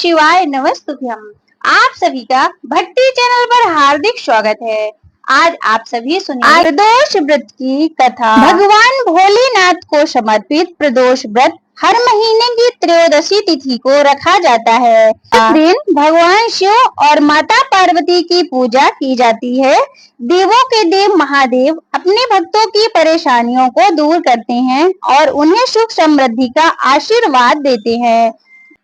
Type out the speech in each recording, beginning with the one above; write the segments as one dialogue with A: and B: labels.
A: शिवाय नमस्तुभ्यम। आप सभी का भक्ति चैनल पर हार्दिक स्वागत है। आज आप सभी सुनिए प्रदोष व्रत की कथा। भगवान भोलेनाथ को समर्पित प्रदोष व्रत हर महीने की त्रयोदशी तिथि को रखा जाता है। इस दिन भगवान शिव और माता पार्वती की पूजा की जाती है। देवों के देव महादेव अपने भक्तों की परेशानियों को दूर करते हैं और उन्हें सुख समृद्धि का आशीर्वाद देते हैं।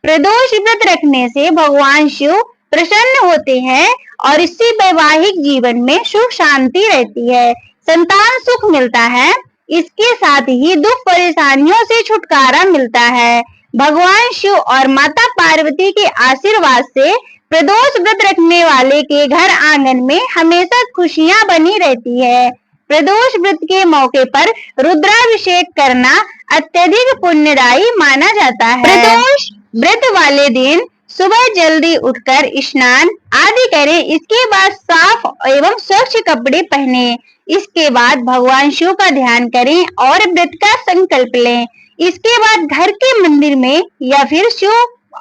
A: प्रदोष व्रत रखने से भगवान शिव प्रसन्न होते हैं और इससे वैवाहिक जीवन में सुख शांति रहती है, संतान सुख मिलता है। इसके साथ ही दुख परेशानियों से छुटकारा मिलता है। भगवान शिव और माता पार्वती के आशीर्वाद से प्रदोष व्रत रखने वाले के घर आंगन में हमेशा खुशियां बनी रहती है। प्रदोष व्रत के मौके पर रुद्राभिषेक करना अत्यधिक पुण्यदायी माना जाता है। प्रदोष व्रत वाले दिन सुबह जल्दी उठकर स्नान आदि करें। इसके बाद साफ एवं स्वच्छ कपड़े पहने। इसके बाद भगवान शिव का ध्यान करें और व्रत का संकल्प लें। इसके बाद घर के मंदिर में या फिर शिव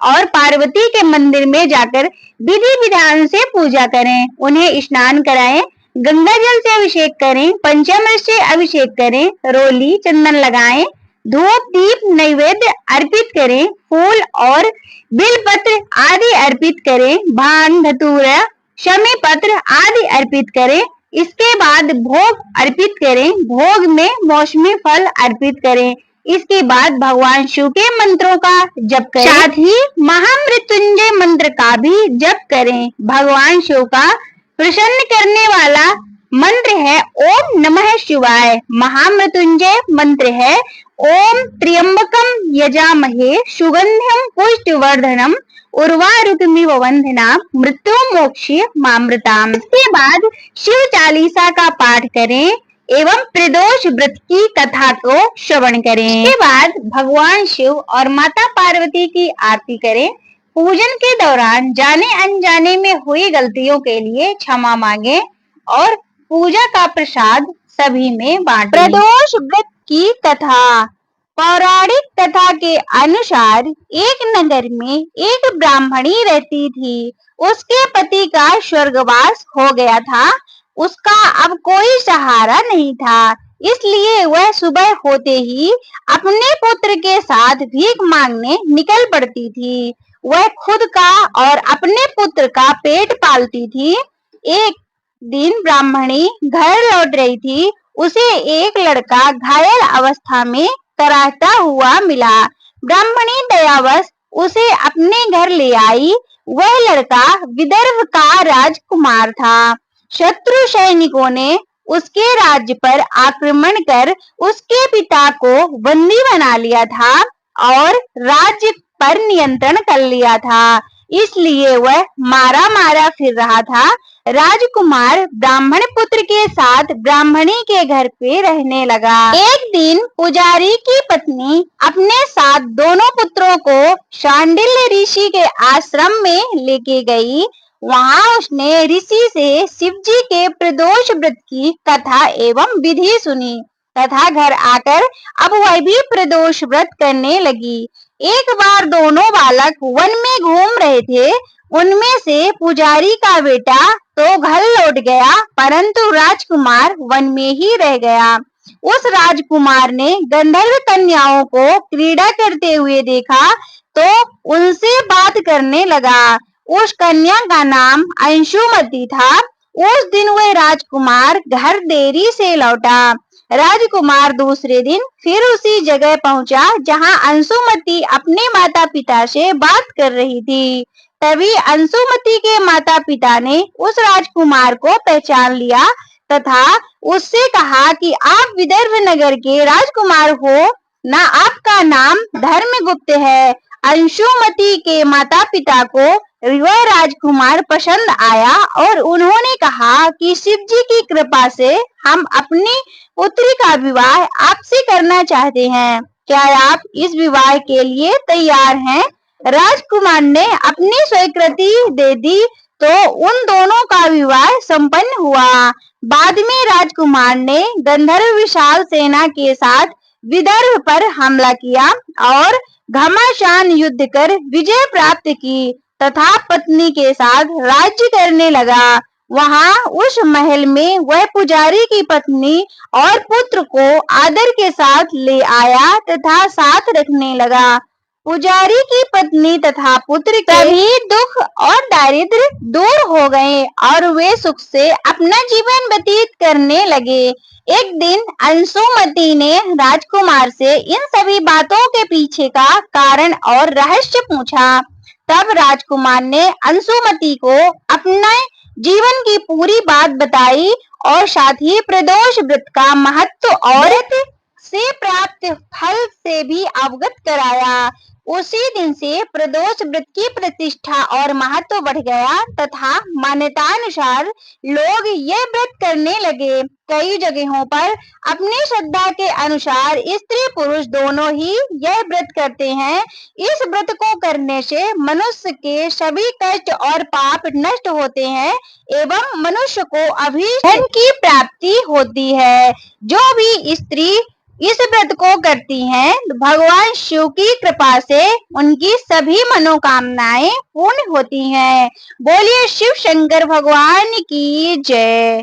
A: और पार्वती के मंदिर में जाकर विधि विधान से पूजा करें। उन्हें स्नान कराएं, गंगा जल से अभिषेक करें, पंचामृत से अभिषेक करें, रोली चंदन लगाएं, धूप दीप नैवेद्य अर्पित करें, फूल और बिलपत्र आदि अर्पित करें, भांग धतूरा शमी पत्र आदि अर्पित करें। इसके बाद भोग अर्पित करें, भोग में मौसमी फल अर्पित करें। इसके बाद भगवान शिव के मंत्रों का जप करें, साथ ही महामृत्युंजय मंत्र का भी जप करें। भगवान शिव का प्रसन्न करने वाला मंत्र है ओम नमः शिवाय। महामृत्युंजय मंत्र है ओम त्र्यंबकम यजामहे सुगंधिम पुष्टिवर्धनम उर्वारुकमिव वंदना मृत्यु मोक्ष्य मामृताम। इसके बाद शिव चालीसा का पाठ करें एवं प्रदोष व्रत की कथा को श्रवण करें। इसके बाद भगवान शिव और माता पार्वती की आरती करें। पूजन के दौरान जाने अनजाने में हुई गलतियों के लिए क्षमा मांगे और पूजा का प्रसाद सभी में बांटें। प्रदोष व्रत की कथा। पौराणिक कथा के अनुसार एक नगर में एक ब्राह्मणी रहती थी। उसके पति का स्वर्गवास हो गया था। उसका अब कोई सहारा नहीं था, इसलिए वह सुबह होते ही अपने पुत्र के साथ भीख मांगने निकल पड़ती थी। वह खुद का और अपने पुत्र का पेट पालती थी। एक दिन ब्राह्मणी घर लौट रही थी। उसे एक लड़का घायल अवस्था में कराहता हुआ मिला। ब्राह्मणी दयावश उसे अपने घर ले आई। वह लड़का विदर्भ का राजकुमार था। शत्रु सैनिकों ने उसके राज्य पर आक्रमण कर उसके पिता को बंदी बना लिया था और राज्य पर नियंत्रण कर लिया था, इसलिए वह मारा मारा फिर रहा था। राजकुमार ब्राह्मण पुत्र के साथ ब्राह्मणी के घर पे रहने लगा। एक दिन पुजारी की पत्नी अपने साथ दोनों पुत्रों को शांडिल्य ऋषि के आश्रम में लेके गई। वहां उसने ऋषि से शिवजी के प्रदोष व्रत की कथा एवं विधि सुनी तथा घर आकर अब वह भी प्रदोष व्रत करने लगी। एक बार दोनों बालक वन में घूम रहे थे। उनमें से पुजारी का बेटा तो घर लौट गया, परंतु राजकुमार वन में ही रह गया। उस राजकुमार ने गंधर्व कन्याओं को क्रीड़ा करते हुए देखा तो उनसे बात करने लगा। उस कन्या का नाम अंशुमति था। उस दिन वह राजकुमार घर देरी से लौटा। राजकुमार दूसरे दिन फिर उसी जगह पहुंचा जहां अंशुमति अपने माता पिता से बात कर रही थी। तभी अंशुमति के माता पिता ने उस राजकुमार को पहचान लिया तथा उससे कहा कि आप विदर्भ नगर के राजकुमार हो ना, आपका नाम धर्मगुप्त है। अंशुमति के माता पिता को वह राजकुमार पसंद आया और उन्होंने कहा कि शिवजी की कृपा से हम अपनी पुत्री का विवाह आपसे करना चाहते हैं। क्या आप इस विवाह के लिए तैयार हैं? राजकुमार ने अपनी स्वीकृति दे दी तो उन दोनों का विवाह संपन्न हुआ। बाद में राजकुमार ने गंधर्व विशाल सेना के साथ विदर्भ पर हमला किया और घमासान युद्ध कर विजय प्राप्त की। तथा पत्नी के साथ राज्य करने लगा। वहां उस महल में वह पुजारी की पत्नी और पुत्र को आदर के साथ ले आया तथा साथ रखने लगा। पुजारी की पत्नी तथा पुत्र के सभी दुख और दारिद्र्य दूर हो गए और वे सुख से अपना जीवन व्यतीत करने लगे। एक दिन अंशुमति ने राजकुमार से इन सभी बातों के पीछे का कारण और रहस्य पूछा। तब राजकुमार ने अंशुमति को अपने जीवन की पूरी बात बताई और साथ ही प्रदोष व्रत का महत्व और से प्राप्त फल से भी अवगत कराया। उसी दिन से प्रदोष व्रत की प्रतिष्ठा और महत्व बढ़ गया तथा मान्यतानुसार लोग यह व्रत करने लगे। कई जगहों पर अपनी श्रद्धा के अनुसार स्त्री पुरुष दोनों ही यह व्रत करते हैं। इस व्रत को करने से मनुष्य के सभी कष्ट और पाप नष्ट होते हैं एवं मनुष्य को अभीष्ट धन की प्राप्ति होती है। जो भी स्त्री इस व्रत को करती हैं, भगवान शिव की कृपा से उनकी सभी मनोकामनाएं पूर्ण होती हैं। बोलिए शिव शंकर भगवान की जय।